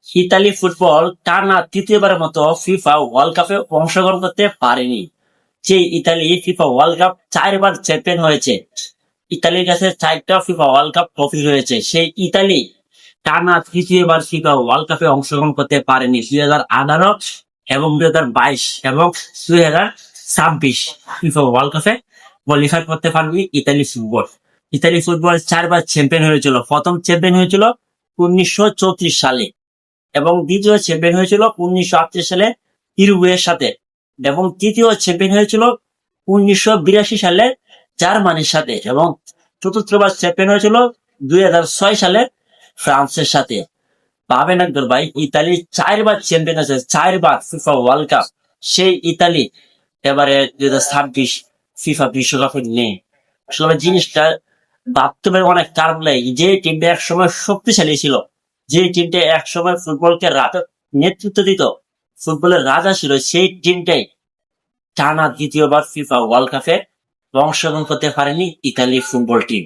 Italy football টানা তৃতীয়বারের মতো ফিফা ওয়ার্ল্ড কাপে অংশগ্রহণ করতে পারেনি। যে ইতালি ফিফা ওয়ার্ল্ড কাপ 4বার চ্যাম্পিয়ন হয়েছে, ইতালির কাছে 4টা ফিফা ওয়ার্ল্ড কাপ ট্রফি রয়েছে, সেই ইতালি টানা তৃতীয়বার ফিফা ওয়ার্ল্ড কাপে অংশগ্রহণ করতে পারেনি। 2018 এবং 2022 এবং 2026 ফিফা ওয়ার্ল্ড কাপে কোয়ালিফাই করতে পারবে ইতালি ফুটবল। ইতালি ফুটবল 4বার চ্যাম্পিয়ন হয়েছিল। প্রথম চ্যাম্পিয়ন হয়েছিল 1934 সালে এবং দ্বিতীয় চ্যাম্পিয়ন হয়েছিল 1938 সালে ইউরুগুয়ের সাথে, এবং তৃতীয় চ্যাম্পিয়ন হয়েছিল 1982 সালে জার্মানির সাথে, এবং চতুর্থবার চ্যাম্পিয়ন হয়েছিল 2006 সালে ফ্রান্সের সাথে। ভাবেন একবার ভাই, ইতালি 4বার চ্যাম্পিয়ন আছে, 4বার ফিফা ওয়ার্ল্ড কাপ। সেই ইতালি এবারে 2026 ফিফা বিশ্বকাপে নেই। আসলে জিনিসটা ভাবতে পারে অনেক খারাপ লাগে। যে টিমটা একসময় শক্তিশালী ছিল, যে টিমটা একসময় ফুটবলকে নেতৃত্ব দিত, ফুটবলের রাজা ছিল, সেই টিমটাই টানা দ্বিতীয়বার ফিফা ওয়ার্ল্ড কাপে অংশগ্রহণ করতে পারেনি ইতালি ফুটবল টিম।